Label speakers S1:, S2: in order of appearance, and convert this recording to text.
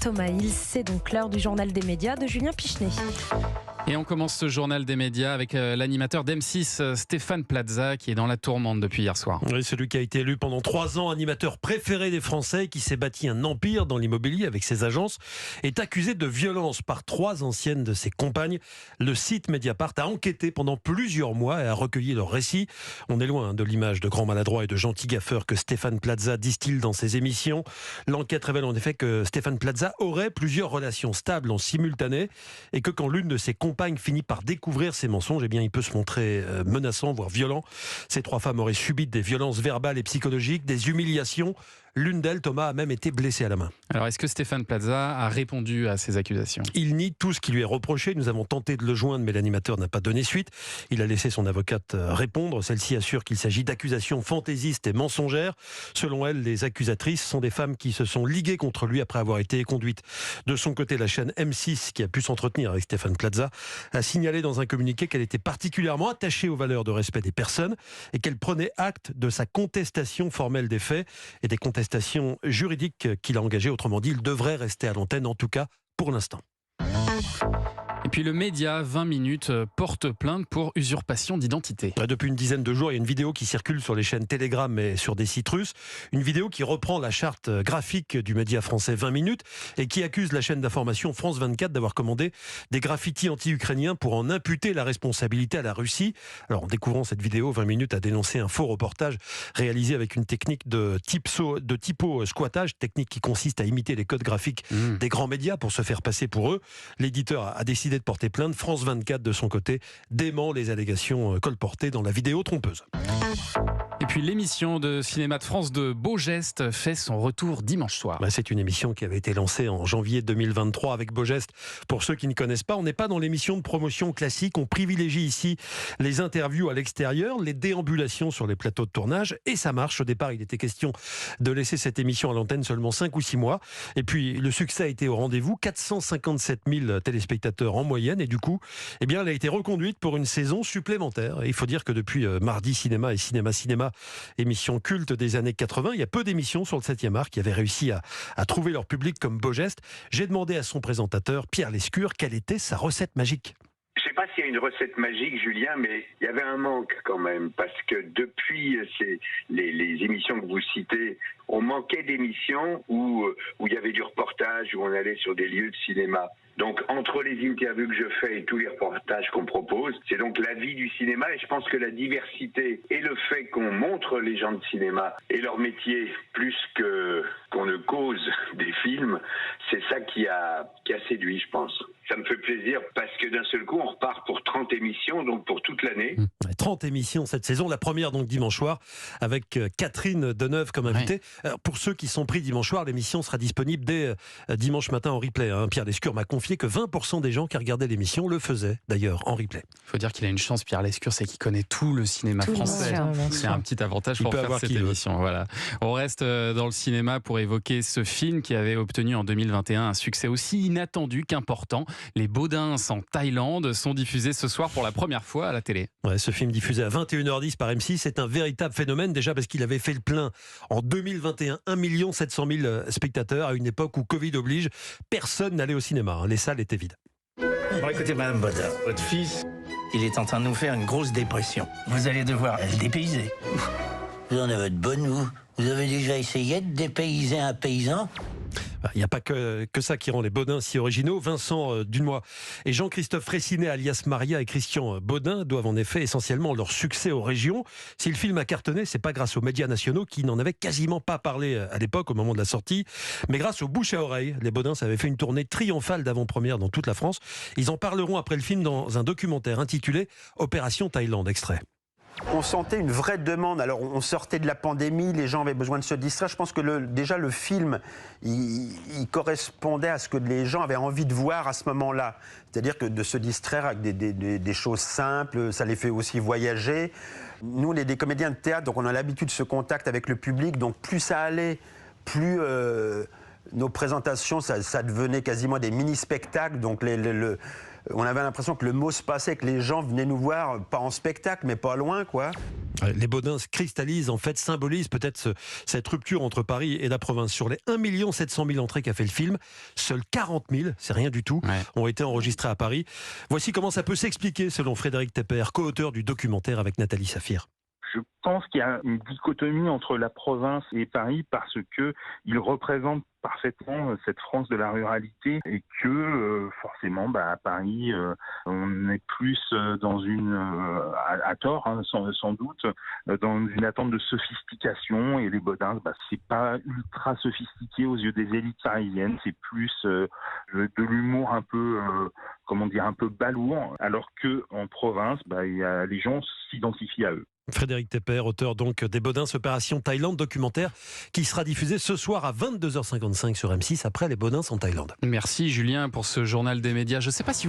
S1: Thomas Hill, c'est donc l'heure du journal des médias de Julien Pichenet.
S2: Et on commence ce journal des médias avec l'animateur d'M6, Stéphane Plaza, qui est dans la tourmente depuis hier soir.
S3: Oui, celui qui a été élu pendant 3 ans animateur préféré des Français, qui s'est bâti un empire dans l'immobilier avec ses agences, est accusé de violence par 3 anciennes de ses compagnes. Le site Mediapart a enquêté pendant plusieurs mois et a recueilli leurs récits. On est loin de l'image de grands maladroits et de gentils gaffeurs que Stéphane Plaza distille dans ses émissions. L'enquête révèle en effet que Stéphane Plaza aurait plusieurs relations stables en simultané et que quand l'une de ses compagnes finit par découvrir ses mensonges, eh bien, il peut se montrer menaçant, voire violent. Ces 3 femmes auraient subi des violences verbales et psychologiques, des humiliations. L'une d'elles, Thomas, a même été blessée à la main.
S2: Alors, est-ce que Stéphane Plaza a répondu à ces accusations ?
S3: Il nie tout ce qui lui est reproché. Nous avons tenté de le joindre, mais l'animateur n'a pas donné suite. Il a laissé son avocate répondre. Celle-ci assure qu'il s'agit d'accusations fantaisistes et mensongères. Selon elle, les accusatrices sont des femmes qui se sont liguées contre lui après avoir été conduites. De son côté, la chaîne M6, qui a pu s'entretenir avec Stéphane Plaza, a signalé dans un communiqué qu'elle était particulièrement attachée aux valeurs de respect des personnes et qu'elle prenait acte de sa contestation formelle des faits et des contestations juridiques qu'il a engagées. Autrement dit, il devrait rester à l'antenne, en tout cas pour l'instant.
S2: Et puis le média 20 minutes porte plainte pour usurpation d'identité.
S3: Depuis une dizaine de jours, il y a une vidéo qui circule sur les chaînes Telegram et sur des sites russes. Une vidéo qui reprend la charte graphique du média français 20 minutes et qui accuse la chaîne d'information France 24 d'avoir commandé des graffitis anti-ukrainiens pour en imputer la responsabilité à la Russie. Alors en découvrant cette vidéo, 20 minutes a dénoncé un faux reportage réalisé avec une technique de typo squattage, technique qui consiste à imiter les codes graphiques des grands médias pour se faire passer pour eux. L'éditeur a décidé de porter plainte. France 24, de son côté, dément les allégations colportées dans la vidéo trompeuse.
S2: Et puis l'émission de cinéma de France de Beau Geste fait son retour dimanche soir.
S3: C'est une émission qui avait été lancée en janvier 2023 avec Beau Geste. Pour ceux qui ne connaissent pas, on n'est pas dans l'émission de promotion classique. On privilégie ici les interviews à l'extérieur, les déambulations sur les plateaux de tournage, et ça marche. Au départ, il était question de laisser cette émission à l'antenne seulement 5 ou 6 mois. Et puis, le succès a été au rendez-vous. 457 000 téléspectateurs en moyenne. Et du coup, eh bien, elle a été reconduite pour une saison supplémentaire. Et il faut dire que depuis Mardi Cinéma et Cinéma, émission culte des années 80, il y a peu d'émissions sur le 7e art qui avaient réussi à trouver leur public comme Beau Geste. J'ai demandé à son présentateur, Pierre Lescure, quelle était sa recette magique.
S4: Je ne sais pas s'il y a une recette magique, Julien, mais il y avait un manque quand même, parce que depuis les émissions que vous citez, on manquait d'émissions où il y avait du reportage, où on allait sur des lieux de cinéma. Donc, entre les interviews que je fais et tous les reportages qu'on propose, c'est donc la vie du cinéma. Et je pense que la diversité et le fait qu'on montre les gens de cinéma et leur métier plus qu'on ne cause des films, c'est ça qui a séduit, je pense. Ça me fait plaisir parce que d'un seul coup, on repart pour 30 émissions, donc pour toute l'année.
S3: 30 émissions cette saison, la première donc dimanche soir, avec Catherine Deneuve comme invitée. Alors, pour ceux qui sont pris dimanche soir, l'émission sera disponible dès dimanche matin en replay. Pierre Lescure m'a confié que 20% des gens qui regardaient l'émission le faisaient d'ailleurs en replay.
S2: Il faut dire qu'il a une chance, Pierre Lescure, c'est qu'il connaît tout le cinéma français. C'est un petit avantage pour faire cette émission. Voilà. On reste dans le cinéma pour évoquer ce film qui avait obtenu en 2021 un succès aussi inattendu qu'important. Les Baudins en Thaïlande sont diffusés ce soir pour la première fois à la télé.
S3: Ouais, ce film diffusé à 21h10 par M6, c'est un véritable phénomène déjà parce qu'il avait fait le plein en 2021, 1 700 000 spectateurs à une époque où Covid oblige, personne n'allait au cinéma, les salles étaient vides.
S5: Bon, écoutez, Madame Baudin, votre fils, il est en train de nous faire une grosse dépression. Vous allez devoir le dépayser.
S6: Vous en avez de bonnes, vous avez déjà essayé de dépayser un paysan ?
S3: Il n'y a pas que ça qui rend les Baudins si originaux. Vincent Dunois et Jean-Christophe Fraissinet, alias Maria, et Christian Baudin doivent en effet essentiellement leur succès aux régions. Si le film a cartonné, c'est pas grâce aux médias nationaux qui n'en avaient quasiment pas parlé à l'époque, au moment de la sortie, mais grâce aux bouche à oreille. Les Baudins avaient fait une tournée triomphale d'avant-première dans toute la France. Ils en parleront après le film dans un documentaire intitulé Opération Thaïlande. Extrait.
S7: On sentait une vraie demande. Alors, on sortait de la pandémie, les gens avaient besoin de se distraire. Je pense que déjà le film, il correspondait à ce que les gens avaient envie de voir à ce moment-là. C'est-à-dire que de se distraire avec des choses simples, ça les fait aussi voyager. Nous, on est des comédiens de théâtre, donc on a l'habitude de ce contact avec le public. Donc plus ça allait, plus nos présentations, ça devenait quasiment des mini-spectacles. Donc on avait l'impression que le mot se passait, que les gens venaient nous voir, pas en spectacle, mais pas loin, quoi.
S3: Les Baudins se cristallisent, en fait, symbolisent peut-être cette rupture entre Paris et la province. Sur les 1 700 000 entrées qu'a fait le film, seuls 40 000, c'est rien du tout, ont été enregistrés à Paris. Voici comment ça peut s'expliquer, selon Frédéric Tepper, co-auteur du documentaire avec Nathalie Saphir.
S8: Je pense qu'il y a une dichotomie entre la province et Paris parce que ils représentent parfaitement cette France de la ruralité et que forcément à Paris on est plus dans une à tort sans doute dans une attente de sophistication et les Baudins c'est pas ultra sophistiqué aux yeux des élites parisiennes, c'est plus de l'humour un peu un peu balourd, alors que en province les gens s'identifient à eux.
S3: Frédéric Tepper, auteur donc des Baudins, Opération Thaïlande, documentaire qui sera diffusé ce soir à 22h55 sur M6 après les Baudins en Thaïlande.
S2: Merci Julien pour ce journal des médias. Je ne sais pas si vous